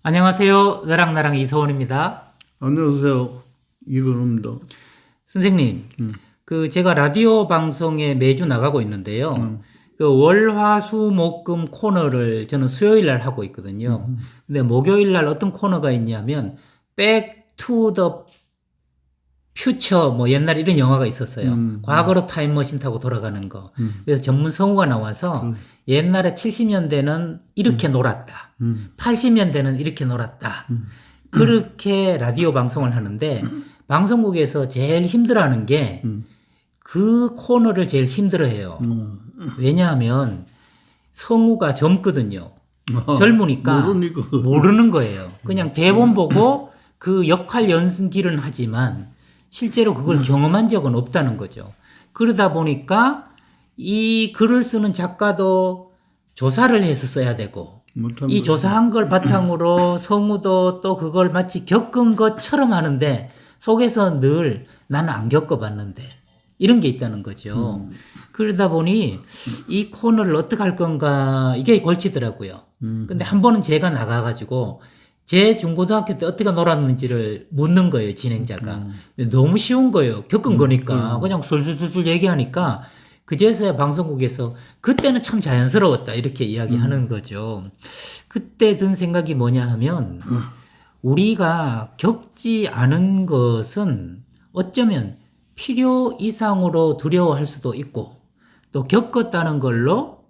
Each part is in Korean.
안녕하세요. 나랑 이서원입니다. 안녕하세요. 이건우입니다. 선생님, 음, 제가 라디오 방송에 매주 나가고 있는데요. 음, 월, 화, 수, 목, 금 코너를 저는 수요일 날 하고 있거든요. 음, 근데 목요일 날 어떤 코너가 있냐면, Back to the 퓨처 뭐 옛날 이런 영화가 있었어요. 음, 음, 과거로 타임머신 타고 돌아가는 거. 음, 그래서 전문 성우가 나와서 그, 옛날에 70년대는 이렇게 음, 놀았다. 음, 80년대는 이렇게 놀았다. 음, 그렇게 라디오 방송을 하는데 방송국에서 제일 힘들어하는 게 음, 그 코너를 제일 힘들어해요. 음. 왜냐하면 성우가 젊거든요. 젊으니까 모르니까. 모르는 거예요. 그냥 대본 참, 보고 그 역할 연기는 하지만 실제로 그걸 경험한 적은 없다는 거죠. 그러다 보니까 이 글을 쓰는 작가도 조사를 해서 써야 되고 이 못한 거지. 조사한 걸 바탕으로 성우도 또 그걸 마치 겪은 것처럼 하는데 속에서 늘 나는 안 겪어봤는데 이런 게 있다는 거죠. 음, 그러다 보니 이 코너를 어떻게 할 건가 이게 골치더라고요. 근데 음, 한 번은 제가 나가가지고 제 중고등학교 때 어떻게 놀았는지를 묻는 거예요, 진행자가. 음, 근데 너무 쉬운 거예요. 겪은 거니까. 그럼, 그냥 술술술 얘기하니까 그제서야 방송국에서 그때는 참 자연스러웠다 이렇게 이야기하는 음, 거죠. 그때 든 생각이 뭐냐 하면 우리가 겪지 않은 것은 어쩌면 필요 이상으로 두려워할 수도 있고 또 겪었다는 걸로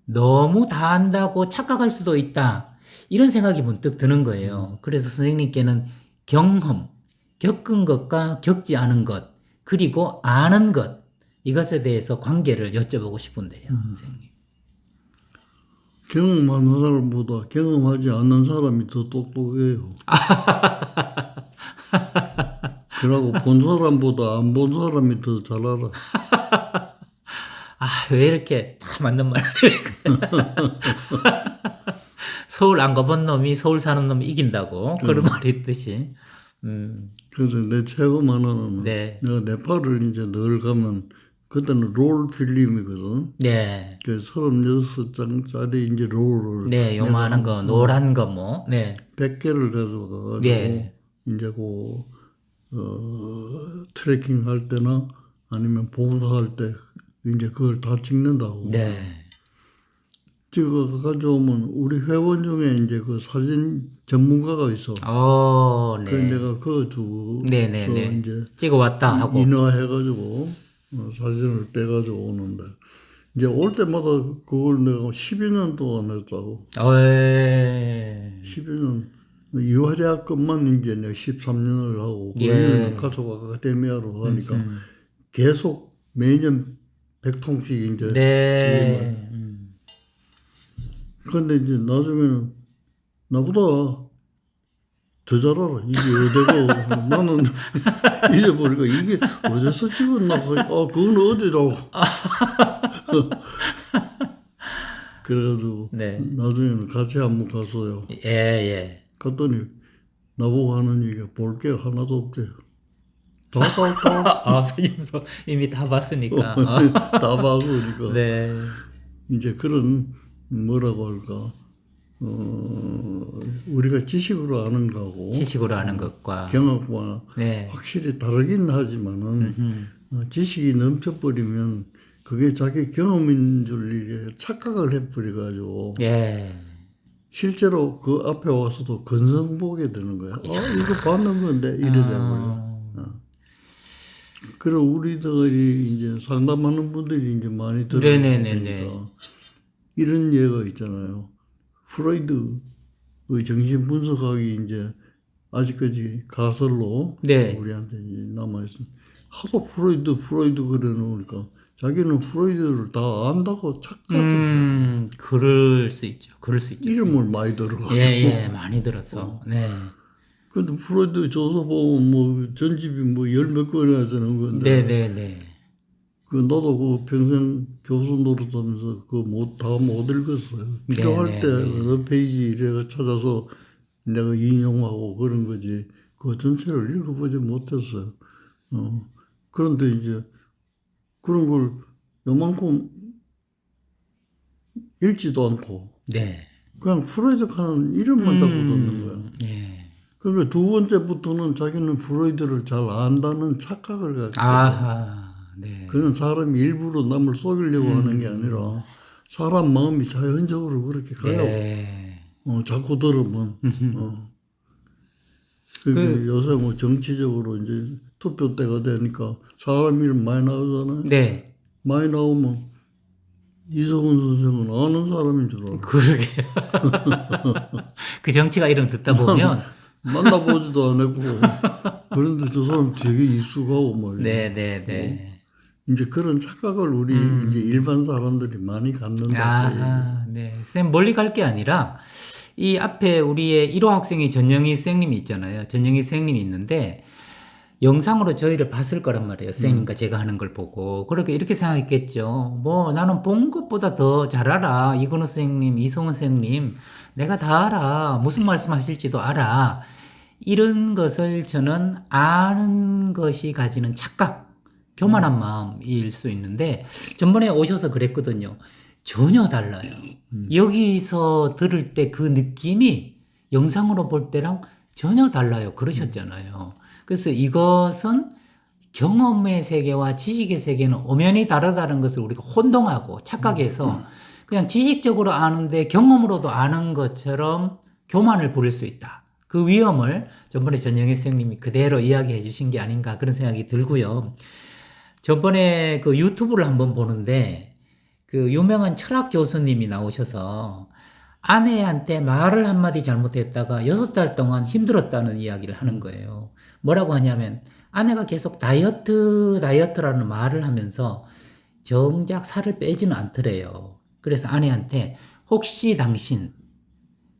너무 다 안다고 착각할 수도 있다. 이런 생각이 문득 드는 거예요. 그래서 선생님께는 경험, 겪은 것과 겪지 않은 것, 그리고 아는 것, 이것에 대해서 관계를 여쭤보고 싶은데요, 선생님. 경험하는 사람보다 경험하지 않는 사람이 더 똑똑해요. 그러고 본 사람보다 안 본 사람이 더 잘 알아. 아, 왜 이렇게 다 맞는 말씀을. 서울 안 가본 놈이 서울 사는 놈이 이긴다고. 그런 그, 말이 있듯이. 그래서 내 최고 하나는 네. 내가 네팔을 이제 늘 가면 그때는 롤 필름이거든. 네. 그 36장짜리 이제 롤을 네. 내가 요만한 거, 노란 거 뭐. 네. 100개를 가져가가지고 네. 이제 트레킹 할 때나 아니면 봉사할 때 이제 그걸 다 찍는다고. 네. 찍어 가져오면 우리 회원 중에 이제 그 사진 전문가가 있어. 그래서 네. 내가 그거 주고 네네네. 이제 찍어 왔다 하고. 인화해가지고 사진을 떼가지고 오는데 이제 올 때마다 그걸 내가 12년 동안 했다고. 에 12년 유화대학 것만 이제 내가 13년을 하고 거기는 예. 가족 아카데미아로 하니까 음흠. 계속 매년 100통씩 이제 그게 말. 네. 근데 이제 나중에는 나보다 더 잘 알아. 이게 어디고 나는 잊어버리고 이게 어디서 찍었나? 그건 어디라고. 그래가지고 네. 나중에는 같이 한번 갔어요. 예, 예. 갔더니 나보고 하는 얘기가 볼 게 하나도 없대요. 다 아, 사진으로 이미 다 봤으니까. 다 봐보니까 네. 이제 그런 뭐라고 할까 우리가 지식으로 아는 거하고 지식으로 하는 것과. 경험과 네. 확실히 다르긴 하지만은 음흠. 지식이 넘쳐버리면 그게 자기 경험인 줄 이렇게 착각을 해버려가지고 예. 실제로 그 앞에 와서도 건성보게 되는 거야. 이거 봤는 건데 이래 돼버려. 아, 그리고 우리들이 이제 상담하는 분들이 이제 많이 들어오다 네네네네. 보니까 이런 예가 있잖아요. 프로이드의 정신 분석학이 이제 아직까지 가설로 네. 우리한테 이제 남아있어. 하도 프로이드 그래 놓으니까 자기는 프로이드를 다 안다고 착각해. 그럴 수 있죠. 그럴 수 있죠. 이름을 많이 예, 예, 들어가지고. 많이 들어서. 네. 근데 프로이드 조사 보면 뭐 전집이 뭐 열 몇 권이나 되는 건데 네네네. 그 나도 그 평생 교수 노릇하면서 그 못 다 못 읽었어요. 필요할 때 네네네. 어느 페이지 이래가 찾아서 내가 인용하고 그런 거지. 그 전체를 읽어보지 못했어요. 그런데 이제 그런 걸 요만큼 읽지도 않고 네. 그냥 프로이드 하는 이름만 자꾸 듣는 거야. 예. 그러니까 두 번째부터는 자기는 프로이드를 잘 안다는 착각을 갖고 아하, 네. 그는 사람이 일부러 남을 속이려고 하는 게 아니라 사람 마음이 자연적으로 그렇게 가요. 네. 자꾸 들으면. 요새 뭐 정치적으로 이제 투표 때가 되니까 사람 이름 많이 나오잖아요. 네. 많이 나오면 이성훈 선생은 아는 사람인 줄 알아. 그러게요. 그 정치가 이름 듣다 보면 만나보지도 안 했고 그런데 저 사람 되게 익숙하고 말이야. 네네네. 이제 그런 착각을 우리 이제 일반 사람들이 많이 갖는다. 아, 네. 쌤 멀리 갈 게 아니라 이 앞에 우리의 1호 학생이 전영희 선생님이 있잖아요. 전영희 선생님이 있는데 영상으로 저희를 봤을 거란 말이에요. 선생님과 제가 하는 걸 보고. 그렇게 이렇게 생각했겠죠. 뭐 나는 본 것보다 더 잘 알아. 이근우 선생님, 이성훈 선생님. 내가 다 알아. 무슨 말씀 하실지도 알아. 이런 것을 저는 아는 것이 가지는 착각, 교만한 마음일 수 있는데 전번에 오셔서 그랬거든요. 전혀 달라요. 여기서 들을 때 그 느낌이 영상으로 볼 때랑 전혀 달라요. 그러셨잖아요. 그래서 이것은 경험의 세계와 지식의 세계는 엄연히 다르다는 것을 우리가 혼동하고 착각해서 그냥 지식적으로 아는데 경험으로도 아는 것처럼 교만을 부릴 수 있다. 그 위험을 전번에 전영희 선생님이 그대로 이야기해 주신 게 아닌가 그런 생각이 들고요. 전번에 그 유튜브를 한번 보는데 그 유명한 철학 교수님이 나오셔서 아내한테 말을 한마디 잘못했다가 6달 동안 힘들었다는 이야기를 하는 거예요. 뭐라고 하냐면 아내가 계속 다이어트라는 말을 하면서 정작 살을 빼지는 않더래요. 그래서 아내한테 혹시 당신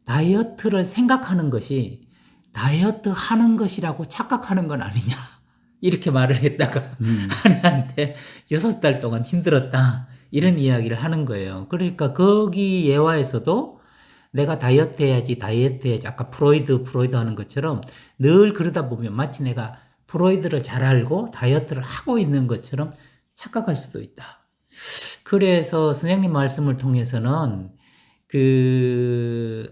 다이어트를 생각하는 것이 다이어트 하는 것이라고 착각하는 건 아니냐 이렇게 말을 했다가 아내한테 6달 동안 힘들었다 이런 이야기를 하는 거예요. 그러니까 거기 예화에서도 내가 다이어트 해야지 아까 프로이드 하는 것처럼 늘 그러다 보면 마치 내가 프로이드를 잘 알고 다이어트를 하고 있는 것처럼 착각할 수도 있다. 그래서 선생님 말씀을 통해서는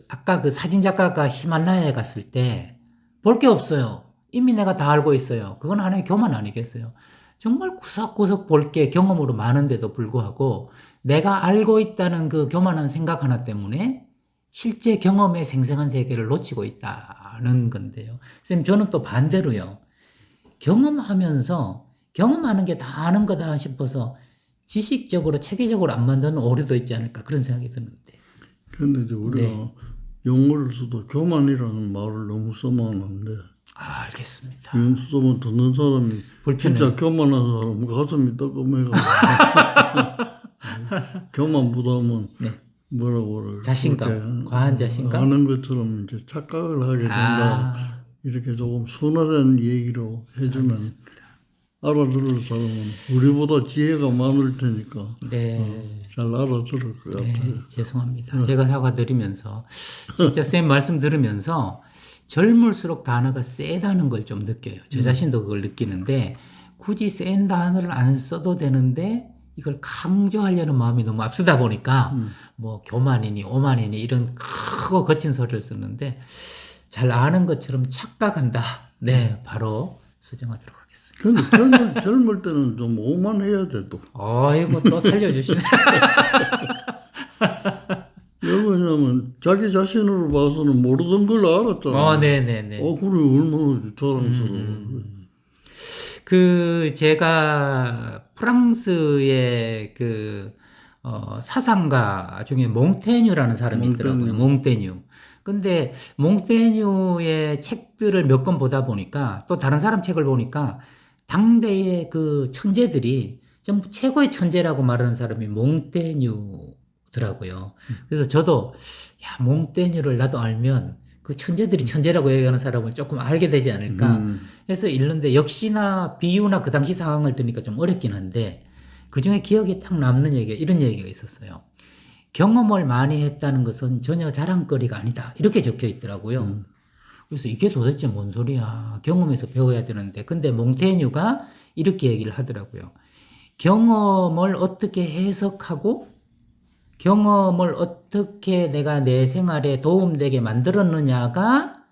아까 그 사진작가가 히말라야에 갔을 때 볼 게 없어요. 이미 내가 다 알고 있어요. 그건 하나의 교만 아니겠어요? 정말 구석구석 볼 게 경험으로 많은데도 불구하고 내가 알고 있다는 그 교만한 생각 하나 때문에 실제 경험의 생생한 세계를 놓치고 있다는 건데요. 선생님, 저는 또 반대로요. 경험하면서 경험하는 게 다 아는 거다 싶어서 지식적으로 체계적으로 안 만드는 오류도 있지 않을까 그런 생각이 드는데. 그런데 이제 우리가 용어를 써도 교만이라는 말을 너무 써만 하는데 알겠습니다. 써만 듣는 사람이 불편해요. 진짜 교만한 사람 가슴이 따끔해가지고 교만보다는 뭐라고 그래 자신감, 과한 자신감? 하는 것처럼 이제 착각을 하게 된다. 이렇게 조금 순화된 얘기로 해주면 알아들을 사람은 우리보다 지혜가 많을 테니까 잘 알아들을 것 같아요. 죄송합니다. 제가 사과드리면서 진짜 쌤 말씀 들으면서 젊을수록 단어가 세다는 걸 좀 느껴요. 저 자신도 그걸 느끼는데 굳이 센 단어를 안 써도 되는데 이걸 강조하려는 마음이 너무 앞서다 보니까 뭐 교만이니 오만이니 이런 크고 거친 소리를 쓰는데 잘 아는 것처럼 착각한다. 네, 바로 수정하도록 하겠습니다. 근데 젊을 때는 좀 오만해야 돼 또. 아이고 또 살려주시네. 왜 그러냐면 자기 자신으로 봐서는 모르던 걸 알았잖아. 네네네. 그래 얼마나 자랑스러워. 제가 프랑스의 사상가 중에 몽테뉴라는 사람이 있더라고요. 몽테뉴. 근데 몽테뉴의 책들을 몇 권 보다 보니까 또 다른 사람 책을 보니까 당대의 그 천재들이 전부 최고의 천재라고 말하는 사람이 몽테뉴더라고요. 그래서 저도 몽테뉴를 나도 알면 그 천재들이 천재라고 얘기하는 사람을 조금 알게 되지 않을까 해서 읽는데 역시나 비유나 그 당시 상황을 드니까 좀 어렵긴 한데 그중에 기억에 딱 남는 얘기가 이런 얘기가 있었어요. 경험을 많이 했다는 것은 전혀 자랑거리가 아니다. 이렇게 적혀 있더라고요. 그래서 이게 도대체 뭔 소리야. 경험에서 배워야 되는데. 근데 몽테뉴가 이렇게 얘기를 하더라고요. 경험을 어떻게 해석하고 경험을 어떻게 내가 내 생활에 도움되게 만들었느냐가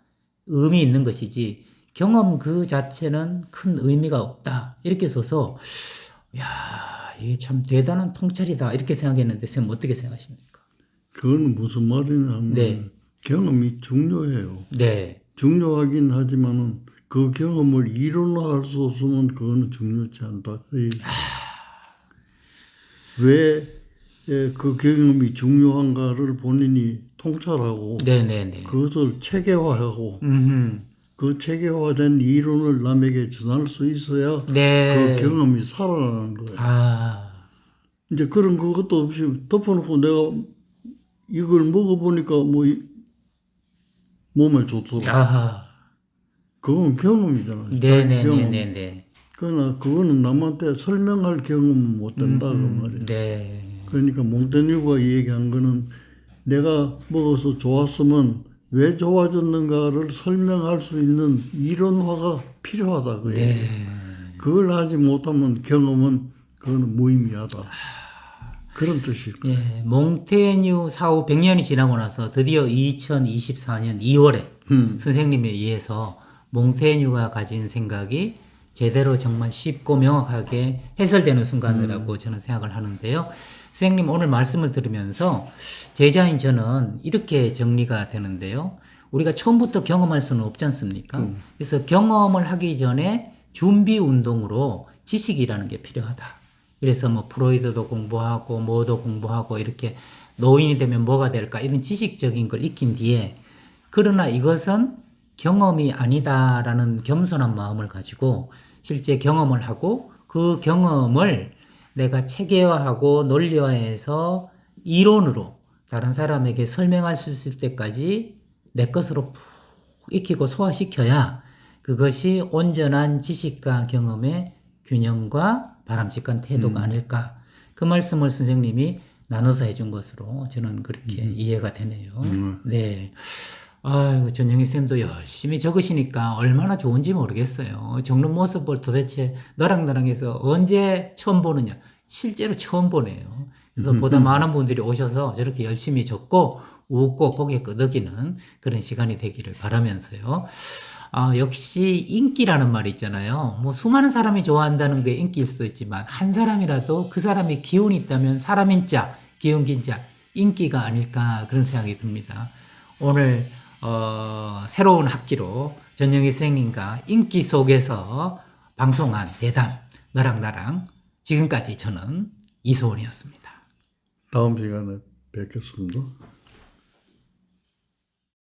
의미 있는 것이지 경험 그 자체는 큰 의미가 없다. 이렇게 써서 야, 이게 참 대단한 통찰이다. 이렇게 생각했는데 선생님 어떻게 생각하십니까? 그건 무슨 말이냐 하면 네. 경험이 중요해요. 네. 중요하긴 하지만은 그 경험을 이론화할 수 없으면 그거는 중요치 않다. 왜 그 경험이 중요한가를 본인이 통찰하고 네네네. 그것을 체계화하고 음흠. 그 체계화된 이론을 남에게 전할 수 있어야 네. 그 경험이 살아나는 거예요. 아. 이제 그런 것도 없이 덮어놓고 내가 이걸 먹어보니까 뭐 몸에 좋더라. 아하. 그건 경험이잖아. 자기 경험. 네네네네네. 그러나 그거는 남한테 설명할 경험은 못 된다 그 말이야. 네. 그러니까 몽테뉴가 얘기한 거는 내가 먹어서 좋았으면 왜 좋아졌는가를 설명할 수 있는 이론화가 필요하다 그 얘기예요. 네. 그걸 하지 못하면 경험은 그거는 무의미하다. 그런 뜻일 거예요. 예, 몽테뉴 사후 100년이 지나고 나서 드디어 2024년 2월에 선생님에 의해서 몽테뉴가 가진 생각이 제대로 정말 쉽고 명확하게 해설되는 순간이라고 저는 생각을 하는데요. 선생님 오늘 말씀을 들으면서 제자인 저는 이렇게 정리가 되는데요. 우리가 처음부터 경험할 수는 없지 않습니까? 그래서 경험을 하기 전에 준비 운동으로 지식이라는 게 필요하다. 그래서 뭐 프로이드도 공부하고 뭐도 공부하고 이렇게 노인이 되면 뭐가 될까 이런 지식적인 걸 익힌 뒤에 그러나 이것은 경험이 아니다라는 겸손한 마음을 가지고 실제 경험을 하고 그 경험을 내가 체계화하고 논리화해서 이론으로 다른 사람에게 설명할 수 있을 때까지 내 것으로 푹 익히고 소화시켜야 그것이 온전한 지식과 경험의 균형과 바람직한 태도가 아닐까. 그 말씀을 선생님이 나눠서 해준 것으로 저는 그렇게 이해가 되네요. 네. 아유, 전영희 쌤도 열심히 적으시니까 얼마나 좋은지 모르겠어요. 적는 모습을 도대체 너랑 나랑 해서 언제 처음 보느냐. 실제로 처음 보네요. 그래서 보다 많은 분들이 오셔서 저렇게 열심히 적고 웃고 고개 끄덕이는 그런 시간이 되기를 바라면서요. 아, 역시 인기라는 말이 있잖아요. 뭐 수많은 사람이 좋아한다는 게 인기일 수도 있지만 한 사람이라도 그 사람이 기운이 있다면 사람인 자, 기운 긴 자, 인기가 아닐까 그런 생각이 듭니다. 오늘 새로운 학기로 전영희 선생님과 인기 속에서 방송한 대담 너랑 나랑 지금까지 저는 이소은이었습니다. 다음 시간에 뵙겠습니다.